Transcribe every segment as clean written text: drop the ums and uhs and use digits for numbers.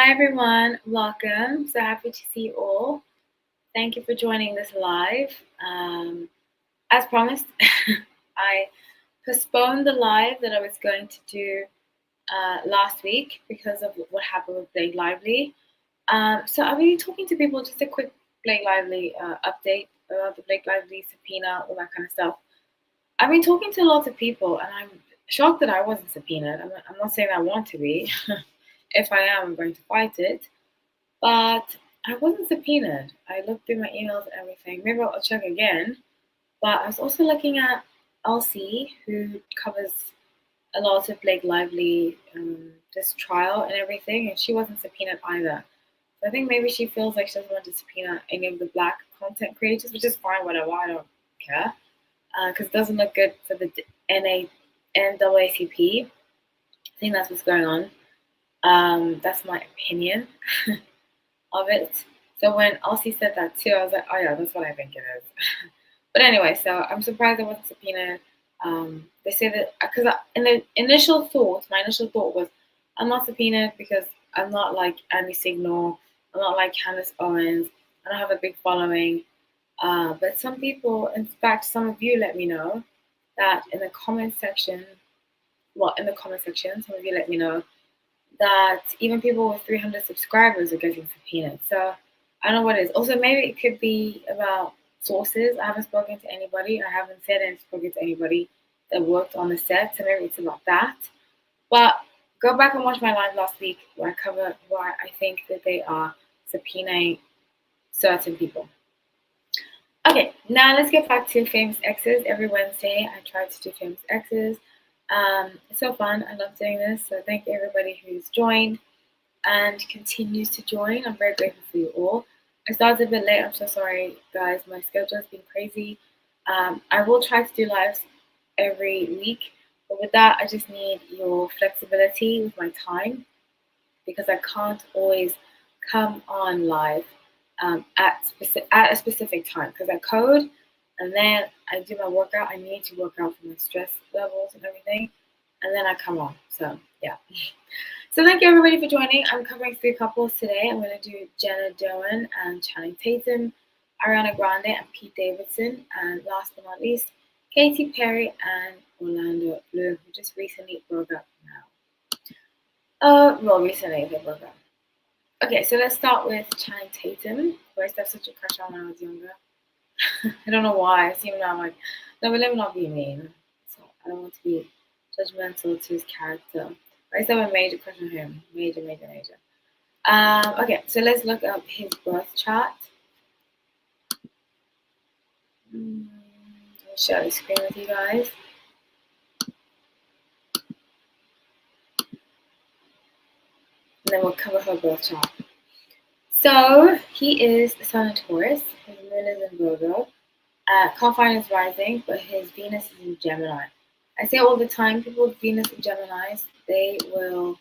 Hi everyone, welcome. So happy to see you all. Thank you for joining this live. As promised, I postponed the live that I was going to do last week because of what happened with Blake Lively. So I'll be talking to people, just a quick Blake Lively update about the Blake Lively subpoena, all that kind of stuff. I've been talking to lots of people, and I'm shocked that I wasn't subpoenaed. I'm not saying I want to be. If I am, I'm going to fight it. But I wasn't subpoenaed. I looked through my emails and everything. Maybe I'll check again. But I was also looking at Elsie, who covers a lot of Blake Lively, this trial and everything, and she wasn't subpoenaed either. So I think maybe she feels like she doesn't want to subpoena any of the black content creators, which is fine, whatever. I don't care. Because it doesn't look good for the NAACP. I think that's what's going on. That's my opinion of it. So when Elsie said that too, I was like, oh yeah, that's what I think it is. But anyway, so I'm surprised I wasn't subpoenaed. They say that because in the initial thought, my initial thought was, I'm not subpoenaed because I'm not like Andy Signal, I'm not like Candace Owens, I don't have a big following. But some people, in fact, some of you let me know that in the comment section, some of you let me know that even people with 300 subscribers are getting subpoenaed. So I don't know what it is. Also, maybe it could be about sources. I haven't spoken to anybody. I haven't said I've spoken to anybody that worked on the set. So maybe it's about that. But go back and watch my live last week where I cover why I think that they are subpoenaing certain people. Okay, now let's get back to famous exes. Every Wednesday, I try to do famous exes. It's so fun. I love doing this. So thank you everybody who's joined and continues to join. I'm very grateful for you all. I started a bit late. I'm so sorry, guys. My schedule has been crazy. I will try to do lives every week, but with that, I just need your flexibility with my time because I can't always come on live at a specific time because I code and then I do my workout. I need to work out for my stress levels and everything, and then I come on. So yeah. So thank you everybody for joining. I'm covering 3 couples today. I'm going to do Jenna Doan and Channing Tatum, Ariana Grande and Pete Davidson, and last but not least, Katy Perry and Orlando Bloom, who just recently broke up now. Recently they broke up. Okay, so let's start with Channing Tatum, who I used to have such a crush on when I was younger. I don't know why. I seem now I'm like, no, but let me not be mean. So I don't want to be judgmental to his character. I used to have a major crush on him. Major. Okay, so let's look up his birth chart. Let me share the screen with you guys. And then we'll cover her birth chart. So he is the sun in Taurus. His moon is in Virgo. Can't find his rising, but his Venus is in Gemini. I say all the time, people with Venus in Geminis, they will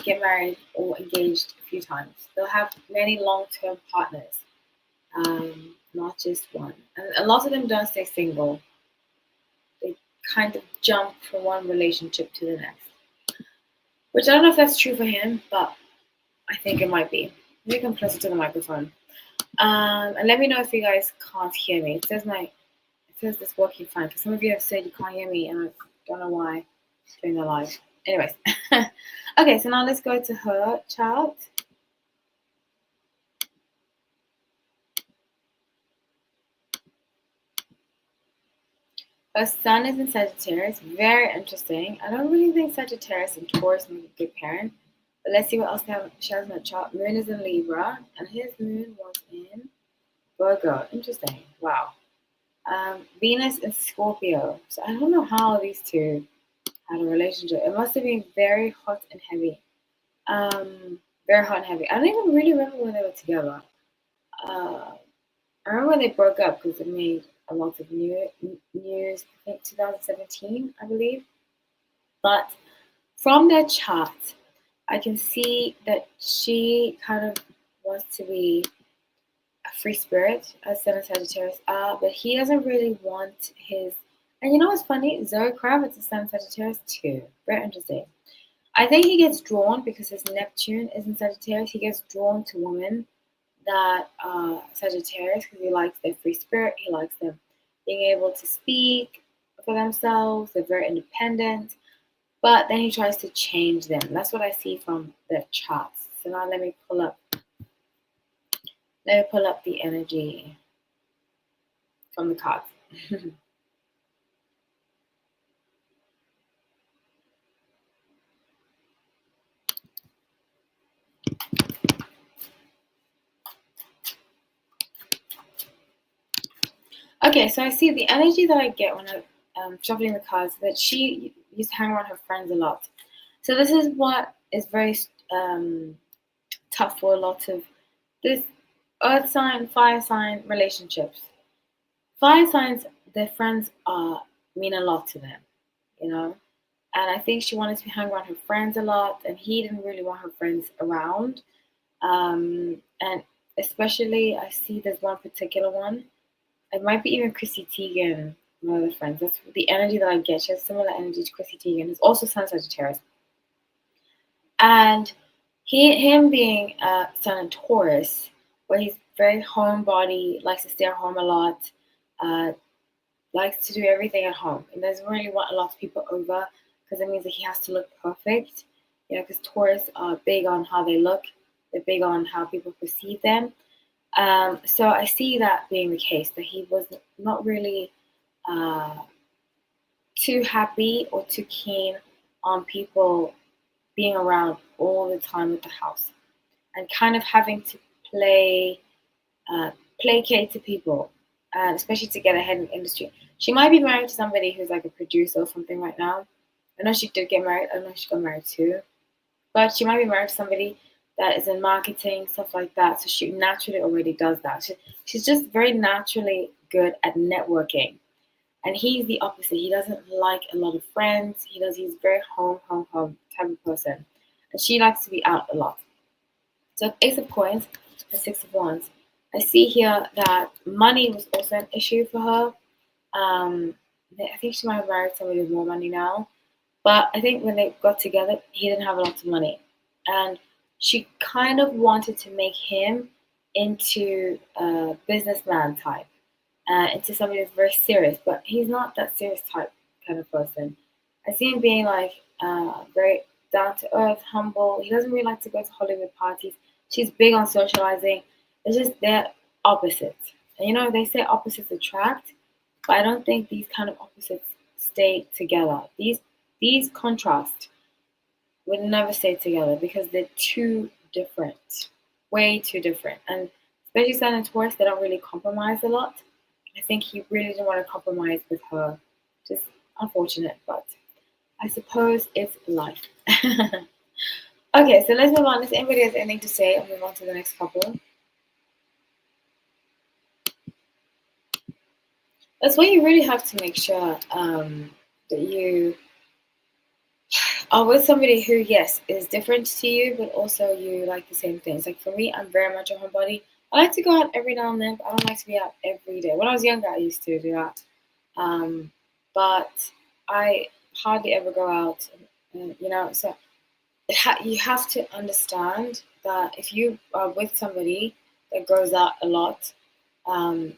get married or engaged a few times. They'll have many long-term partners, not just one. And a lot of them don't stay single. They kind of jump from one relationship to the next. Which I don't know if that's true for him, but I think it might be. Let me come closer to the microphone. And let me know if you guys can't hear me. It says this working fine. Because some of you have said you can't hear me, and I don't know why during the live. Anyways. Okay, so now let's go to her chart. Her sun is in Sagittarius. Very interesting. I don't really think Sagittarius and Taurus make a good parent. But let's see what else she has in her chart. Moon is in Libra, and his moon was in Virgo. Interesting. Wow. Venus is Scorpio. So I don't know how these two had a relationship. It must have been very hot and heavy. Very hot and heavy. I don't even really remember when they were together. I remember when they broke up because it made a lot of news. I think 2017, I believe. But from their chat, I can see that she kind of wants to be a free spirit, as Sun and Sagittarius are, but he doesn't really want his. And you know what's funny? Zoe Kravitz is Sun and Sagittarius too. Very interesting. I think he gets drawn because his Neptune is in Sagittarius. He gets drawn to women that are Sagittarius because he likes their free spirit. He likes them being able to speak for themselves. They're very independent. But then he tries to change them. That's what I see from the charts. So now let me pull up the energy from the cards. Okay, so I see the energy that I get when I'm shuffling the cards that she used to hang around her friends a lot. So this is what is very tough for a lot of this earth sign, fire sign relationships. Fire signs, their friends mean a lot to them, you know. And I think she wanted to hang around her friends a lot, and he didn't really want her friends around. And especially, I see there's one particular one. It might be even Chrissy Teigen, one of the friends. That's the energy that I get. She has similar energy to Chrissy Teigen. It's also Sun Sagittarius. And him being Sun and Taurus, where he's very homebody, likes to stay at home a lot, uh, likes to do everything at home, and doesn't really want a lot of people over because it means that he has to look perfect. You know, because Taurus are big on how they look, they're big on how people perceive them. So I see that being the case, that he was not really uh, too happy or too keen on people being around all the time at the house and kind of having to play uh, placate to people, and especially to get ahead in the industry. She might be married to somebody who's like a producer or something right now. I know she did get married. I don't know if she got married too, but she might be married to somebody that is in marketing, stuff like that. So she naturally already does that. She's just very naturally good at networking. And he's the opposite. He doesn't like a lot of friends. He's very home type of person. And she likes to be out a lot. So Ace of Coins and Six of Wands. I see here that money was also an issue for her. Um, I think she might have married somebody with more money now. But I think when they got together, he didn't have a lot of money. And she kind of wanted to make him into a businessman type, into somebody that's very serious. But he's not that serious type kind of person. I see him being like very down to earth, humble. He doesn't really like to go to Hollywood parties. She's big on socializing. It's just they're opposites. And you know, they say opposites attract, but I don't think these kind of opposites stay together. These contrasts would never stay together because they're too different, way too different. And especially Sun and Taurus, they don't really compromise a lot. I think he really didn't want to compromise with her. Just unfortunate, but I suppose it's life. Okay, so let's move on. If anybody has anything to say, I'll move on to the next couple. That's why you really have to make sure that you are with somebody who, yes, is different to you, but also you like the same things. Like for me, I'm very much a homebody. I like to go out every now and then, but I don't like to be out every day. When I was younger, I used to do that. But I hardly ever go out, you know, so you have to understand that if you are with somebody that goes out a lot, um,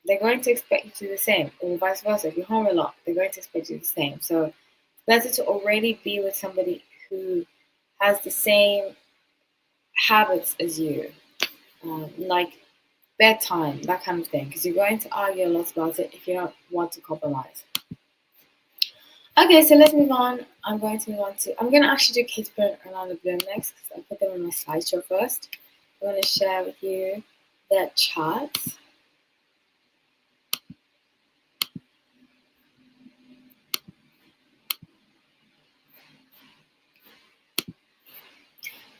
they're going to expect you to do the same, or vice versa. If you're home a lot, they're going to expect you to do the same. So it's better to already be with somebody who has the same habits as you, like bedtime, that kind of thing, because you're going to argue a lot about it if you don't want to compromise. Okay, so let's move on. I'm going to actually do Katy Perry and Orlando Bloom next because I put them on my slideshow first. I'm going to share with you their charts.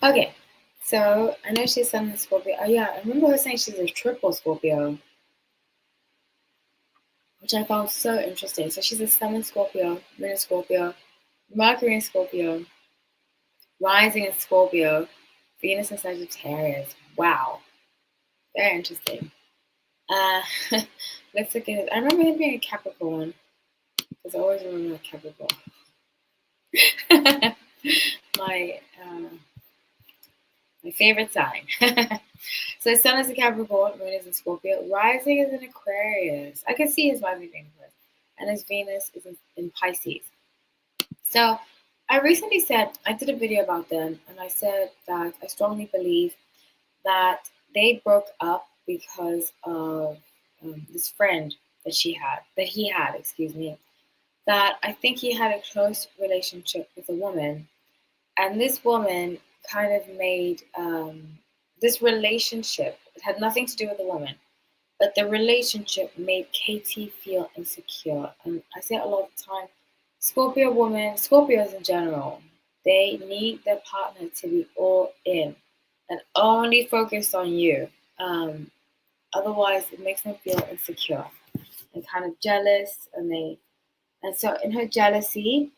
Okay, so I know she's Sun in Scorpio. Oh yeah, I remember her saying she's a triple Scorpio, which I found so interesting. So she's a Sun in Scorpio, Moon in Scorpio, Mercury in Scorpio, Rising in Scorpio, Venus in Sagittarius. Wow, very interesting. Uh, let's look at it. I remember him being a Capricorn because I always remember a Capricorn. my my favorite sign. So his sun is a Capricorn, moon is in Scorpio, rising is in Aquarius. I can see his rising being Aquarius, and his Venus is in Pisces. So I recently said I did a video about them, and I said that I strongly believe that they broke up because of this friend that he had, excuse me, that I think he had a close relationship with a woman, and this woman kind of made this relationship. It had nothing to do with the woman, but the relationship made Katie feel insecure. And I say it a lot of the time. Scorpios in general, they need their partner to be all in and only focused on you. Otherwise, it makes them feel insecure and kind of jealous. And so in her jealousy,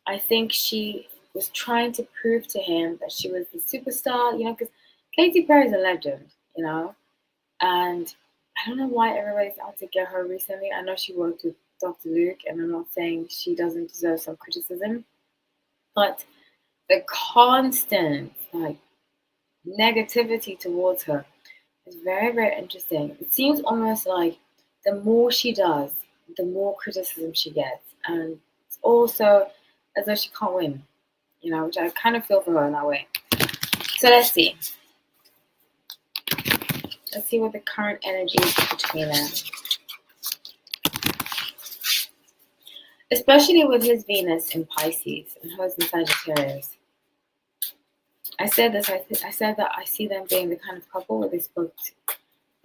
I think she was trying to prove to him that she was the superstar, because Katy Perry's a legend, and I don't know why everybody's out to get her recently. I know she worked with Dr. Luke, and I'm not saying she doesn't deserve some criticism, but the constant negativity towards her is very, very interesting. It seems almost like the more she does, the more criticism she gets, and it's also as though she can't win, which I kind of feel for her in that way. So let's see. Let's see what the current energy is between them. Especially with his Venus in Pisces and hers in Sagittarius. I said this. I said that I see them being the kind of couple where they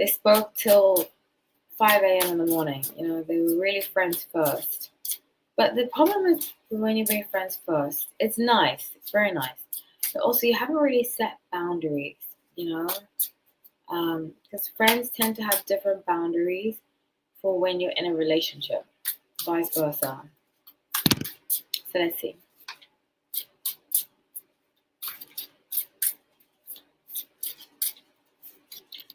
spoke till 5 a.m. in the morning. They were really friends first. But the problem is when you bring friends first, it's nice. It's very nice. But also you haven't really set boundaries, because friends tend to have different boundaries for when you're in a relationship, vice versa. So let's see.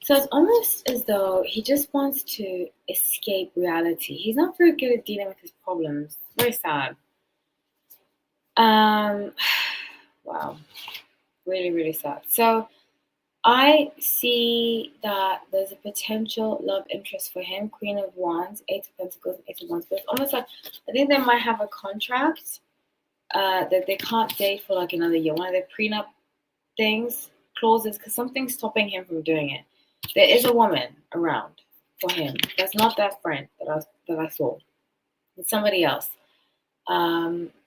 So it's almost as though he just wants to escape reality. He's not very good at dealing with his problems. Very sad. Wow. Really, really sad. So I see that there's a potential love interest for him. Queen of Wands, Eight of Pentacles, Eight of Wands. But it's almost like I think they might have a contract that they can't date for like another year. One of their prenup clauses, because something's stopping him from doing it. There is a woman around for him. That's not that friend that I saw. It's somebody else.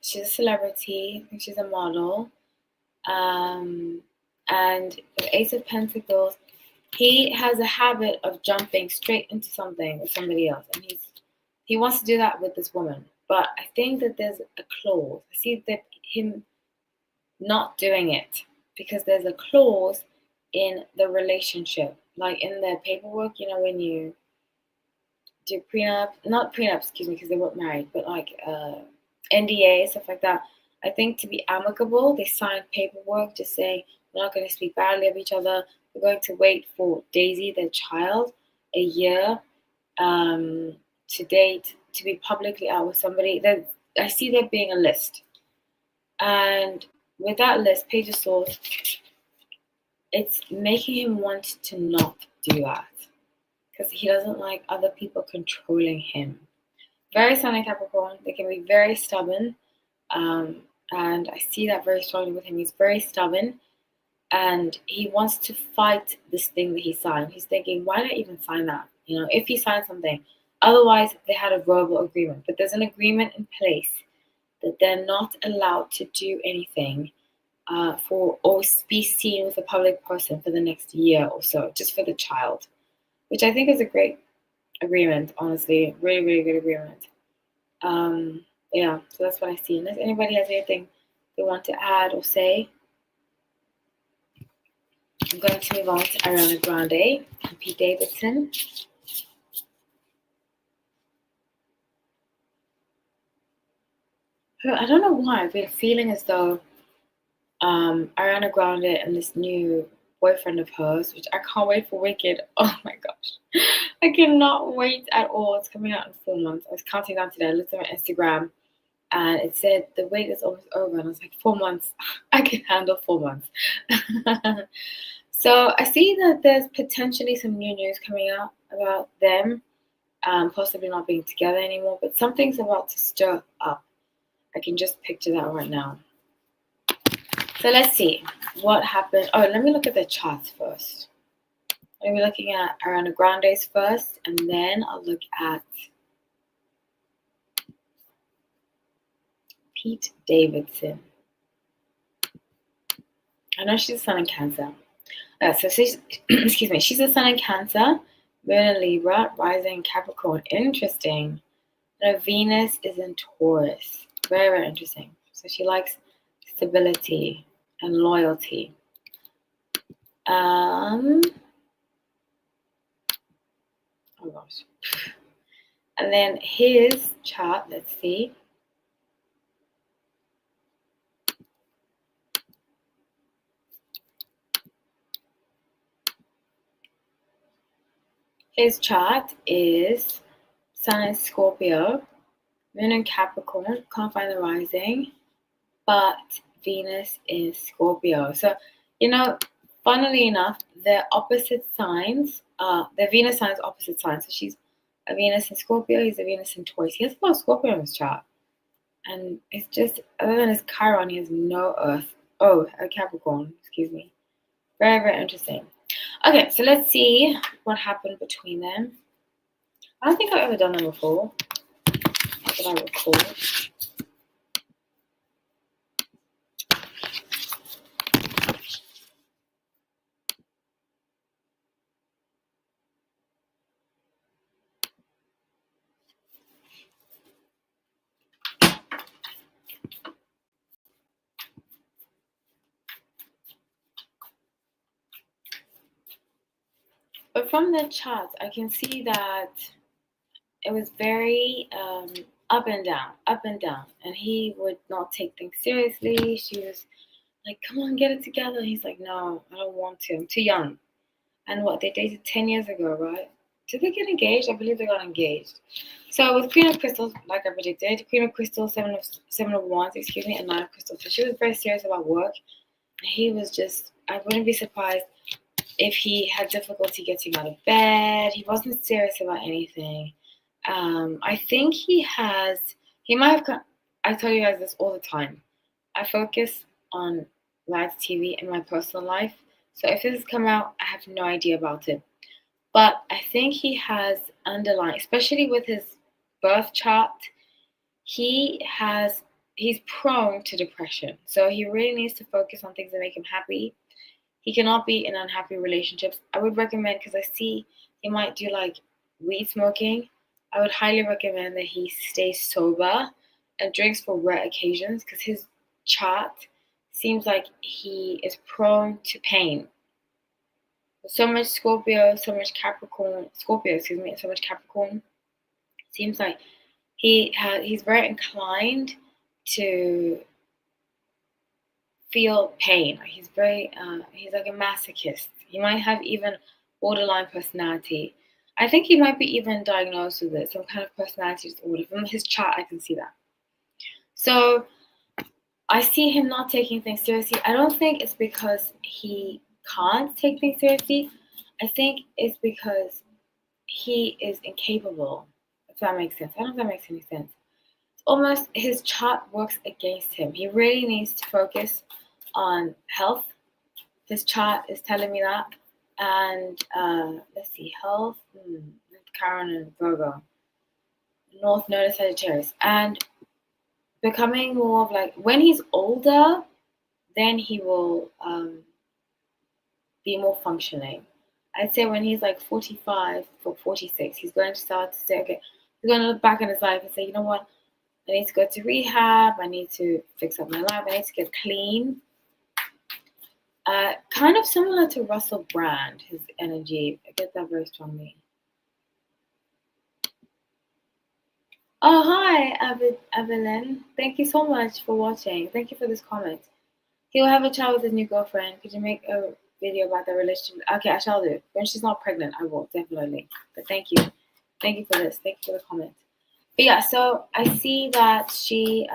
She's a celebrity. I think she's a model. And the Ace of Pentacles, he has a habit of jumping straight into something with somebody else, and he wants to do that with this woman. But I think that there's a clause. I see that him not doing it because there's a clause in the relationship, like in the paperwork. When you do not prenup, excuse me, because they weren't married, but like NDA, stuff like that. I think to be amicable, they sign paperwork to say we're not going to speak badly of each other. We're going to wait for Daisy, their child, a year to date, to be publicly out with somebody. I see there being a list. And with that list, Page of Swords, it's making him want to not do that because he doesn't like other people controlling him. Very Sun and Capricorn, they can be very stubborn. And I see that very strongly with him. He's very stubborn and he wants to fight this thing that he signed. He's thinking, why did I even sign that? If he signed something, otherwise they had a verbal agreement, but there's an agreement in place that they're not allowed to do anything or be seen with a public person for the next year or so, just for the child, which I think is a great agreement, honestly. Really, really good agreement. Yeah, so that's what I see. Unless anybody has anything they want to add or say, I'm going to move on to Ariana Grande and Pete Davidson. I don't know why I've been feeling as though Ariana Grande and this new boyfriend of hers, which I can't wait for Wicked. Oh my gosh. I cannot wait at all. It's coming out in 4 months. I was counting down today. I looked at my Instagram and it said the wait is almost over, and I was like, 4 months. I can handle 4 months. So I see that there's potentially some new news coming out about them, possibly not being together anymore, but something's about to stir up. I can just picture that right now. So let's see what happened. Oh, let me look at the charts first. I'm going to be looking at Ariana Grande's first, and then I'll look at Pete Davidson. I know she's a sun in Cancer. So she's, excuse me, she's a sun in Cancer, Moon in Libra, rising in Capricorn. Interesting. Her Venus is in Taurus. Very, very interesting. So she likes stability and loyalty. Oh gosh. And then his chart, let's see. His chart is Sun in Scorpio, Moon in Capricorn, can't find the rising, but Venus is Scorpio. So, funnily enough, they're opposite signs. The Venus signs opposite signs. So she's a Venus in Scorpio, he's a Venus in Taurus. He has a lot of Scorpio in his chart. And it's just, other than his Chiron, he has no Earth. Oh, a Capricorn, excuse me. Very, very interesting. Okay, so let's see what happened between them. I don't think I've ever done them before. Not that I recall. But from the charts, I can see that it was very up and down, and he would not take things seriously. She was like, "Come on, get it together." He's like, "No, I don't want to. I'm too young." And what, they dated 10 years ago, right? Did they get engaged? I believe they got engaged. So with Queen of Crystals, like I predicted, Queen of Crystals, seven of Wands, excuse me, and Nine of Crystals. So she was very serious about work. And he was just, I wouldn't be surprised if he had difficulty getting out of bed. He wasn't serious about anything. I think he might have, I tell you guys this all the time. I focus on reality TV in my personal life. So if this has come out, I have no idea about it. But I think he has underlying, especially with his birth chart, he's prone to depression. So he really needs to focus on things that make him happy. He cannot be in unhappy relationships. I would recommend, because I see he might do like weed smoking. I would highly recommend that he stays sober and drinks for rare occasions, because his chart seems like he is prone to pain. So much Scorpio, so much Capricorn, so much Capricorn. Seems like he's very inclined to feel pain. He's he's like a masochist. He might have even borderline personality. I think he might be even diagnosed with it, some kind of personality disorder. From his chart, I can see that. So I see him not taking things seriously. I don't think it's because he can't take things seriously. I think it's because he is incapable, if that makes sense. I don't know if that makes any sense. It's almost his chart works against him. He really needs to focus on health. His chart is telling me that. And let's see, health, Chiron and Virgo, North Node of Sagittarius. And becoming more of like, when he's older, then he will be more functioning. I'd say when he's like 45 or 46, he's going to start to say, okay, he's going to look back in his life and say, you know what, I need to go to rehab, I need to fix up my life, I need to get clean. Kind of similar to Russell Brand, his energy. I get that very strongly. Oh, hi, Evelyn. Thank you so much for watching. Thank you for this comment. He will have a child with his new girlfriend. Could you make a video about their relationship? Okay, I shall do. When she's not pregnant, I will, definitely. But thank you. Thank you for this. Thank you for the comment. But yeah, so I see that she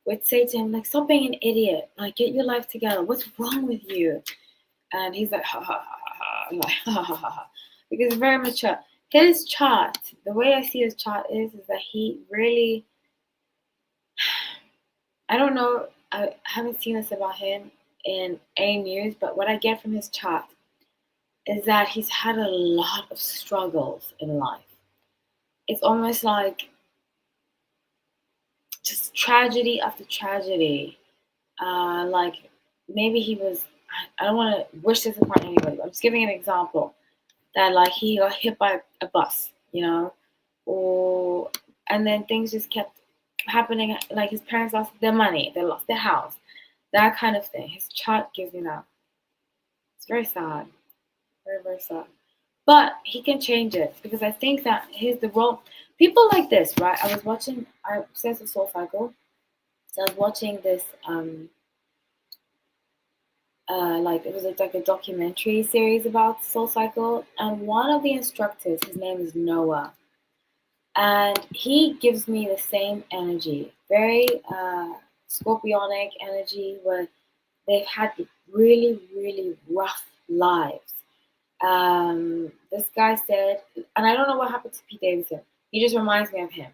would say to him, like, stop being an idiot. Like, get your life together. What's wrong with you? And he's like, ha ha ha ha ha. I'm like, ha ha ha ha. Because he's very mature. His chart, the way I see his chart is that he really, I don't know, I haven't seen this about him in any news, but what I get from his chart is that he's had a lot of struggles in life. It's almost like just tragedy after tragedy. Like maybe he was, I don't want to wish this upon anybody, but I'm just giving an example that like he got hit by a bus, or and then things just kept happening. Like his parents lost their money, they lost their house, that kind of thing. His chart gives me that. It's very sad, very very sad. But he can change it because I think that here's the role. People like this, right? I obsessed with Soul Cycle, so I was watching this like it was like a documentary series about Soul Cycle, and one of the instructors, his name is Noah, and he gives me the same energy, very scorpionic energy, where they've had really really rough lives. This guy said, and I don't know what happened to Pete Davidson. He just reminds me of him.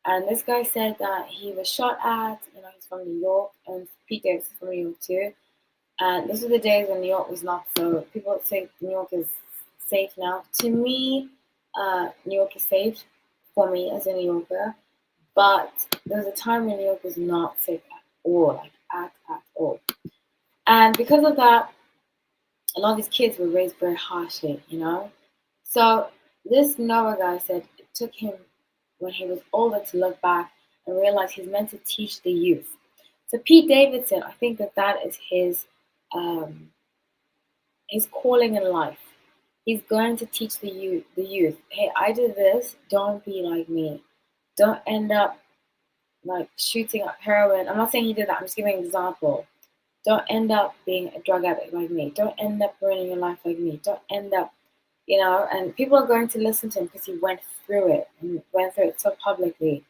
And this guy said that he was shot at. He's from New York, and Pete Davidson's from New York too. And this was the days when New York was not so. People say New York is safe now. To me, New York is safe for me as a New Yorker. But there was a time when New York was not safe at all, like at all. And because of that, a lot of these kids were raised very harshly. So this Noah guy said it took him when he was older to look back and realize he's meant to teach the youth. So Pete Davidson, I think that is um, his calling in life. He's going to teach the youth. Hey, I did this. Don't be like me. Don't end up like shooting up heroin. I'm not saying he did that. I'm just giving an example. Don't end up being a drug addict like me. Don't end up ruining your life like me. Don't end up, and people are going to listen to him because he went through it and went through it so publicly.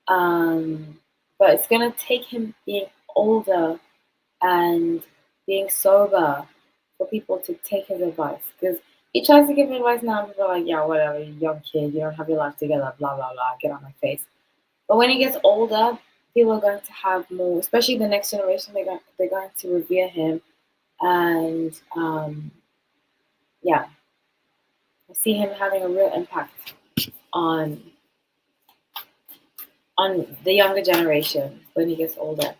But it's going to take him being older and being sober for people to take his advice. Because he tries to give advice now, and people are like, yeah, whatever, you young kid, you don't have your life together, blah, blah, blah, get on my face. But when he gets older, people are going to have more, especially the next generation, they're going to revere him. And yeah, I see him having a real impact on the younger generation when he gets older.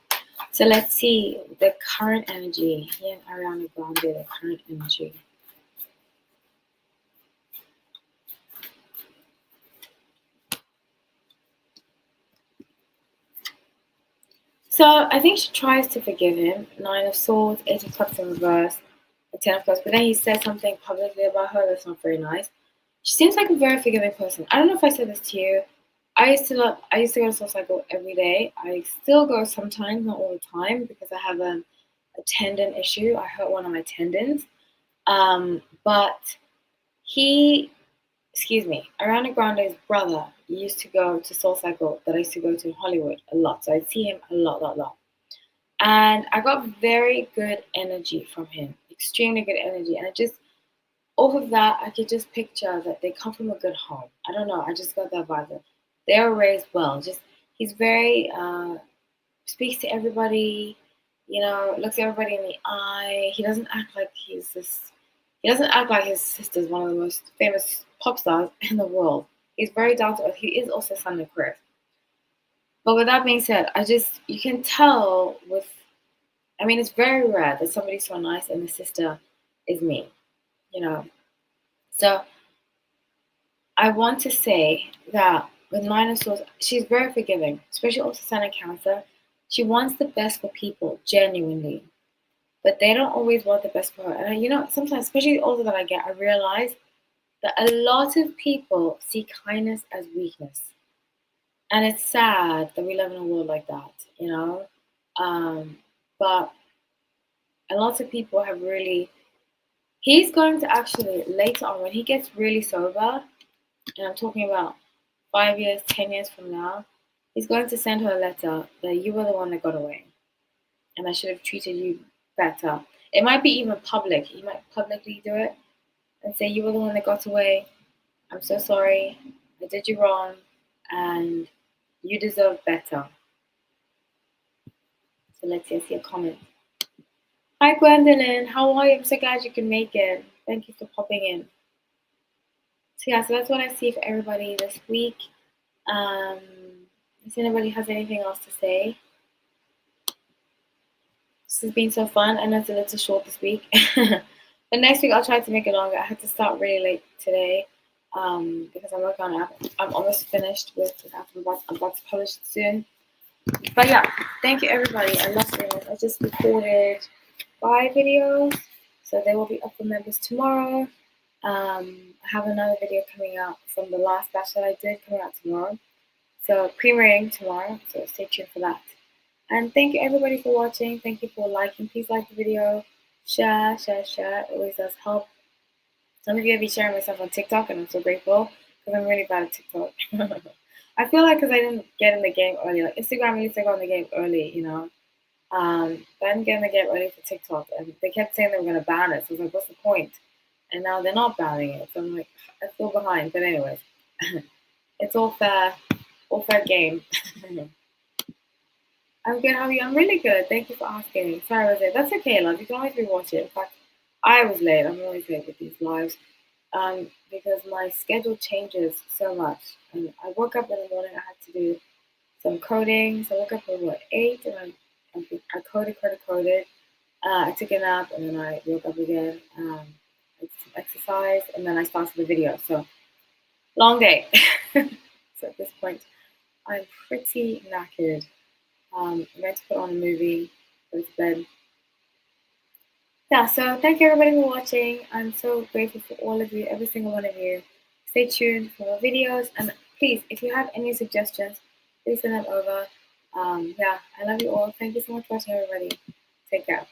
So let's see the current energy. Here, Ariana Grande, the current energy. So I think she tries to forgive him. Nine of Swords, Eight of Cups in reverse, and Ten of Cups. But then he said something publicly about her that's not very nice. She seems like a very forgiving person. I don't know if I said this to you. I used to go to Soul Cycle every day. I still go sometimes, not all the time, because I have a tendon issue. I hurt one of my tendons. But he, excuse me, Ariana Grande's brother used to go to Soul Cycle that I used to go to in Hollywood a lot. So I'd see him a lot. And I got very good energy from him, extremely good energy. And off of that, I could just picture that they come from a good home. I don't know, I just got that vibe that they were raised well. He's very, speaks to everybody, looks everybody in the eye. He doesn't act like his sister's one of the most famous pop stars in the world. He's very down to earth. He is also son of Chris. But with that being said, you can tell it's very rare that somebody's so nice and the sister is mean. So I want to say that with Nine of Swords, she's very forgiving, especially also Sun and Cancer. She wants the best for people, genuinely. But they don't always want the best for her. And sometimes, especially the older that I get, I realize that a lot of people see kindness as weakness. And it's sad that we live in a world like that. But a lot of people have really. He's going to actually, later on, when he gets really sober, and I'm talking about 5 years, 10 years from now, he's going to send her a letter that you were the one that got away, and I should have treated you better. It might be even public. He might publicly do it and say, you were the one that got away. I'm so sorry. I did you wrong, and you deserve better. So let's see a comment. Hi, Gwendolyn. How are you? I'm so glad you can make it. Thank you for popping in. So yeah, so that's what I see for everybody this week. If anybody has anything else to say, this has been so fun. I know it's a little short this week, but next week I'll try to make it longer. I had to start really late today because I'm working on an app. I'm almost finished with the app. I'm about to publish it soon. But yeah, thank you everybody. I love doing this. I just recorded 5 videos, so they will be up for members tomorrow. I have another video coming out from the last batch that I did coming out tomorrow. So premiering tomorrow, so stay tuned for that. And thank you everybody for watching. Thank you for liking. Please like the video, share. It always does help. Some of you have been sharing my stuff on TikTok, and I'm so grateful because I'm really bad at TikTok. I feel like because I didn't get in the game early, like Instagram, I used to go in the game early, you know. But I didn't get in the game early for TikTok, and they kept saying they were going to ban it. So I was like, what's the point? And now they're not banning it. So I'm like, I feel behind. But anyways, it's all fair game. I'm good. How are you? I'm really good. Thank you for asking. Sorry I was late. That's okay, love. You can always rewatch it. In fact, I was late. I'm always late with these lives. Because my schedule changes so much. And I woke up in the morning. I had to do some coding. So I woke up at 8, and I coded. I took a nap, and then I woke up again. I did some exercise, and then I started the video. So long day. So at this point, I'm pretty knackered. I'm going to put on a movie, go to bed. Yeah, so thank you everybody for watching. I'm so grateful for all of you, every single one of you. Stay tuned for more videos, and please, if you have any suggestions, please send them over. Yeah, I love you all. Thank you so much for watching, everybody. Take care.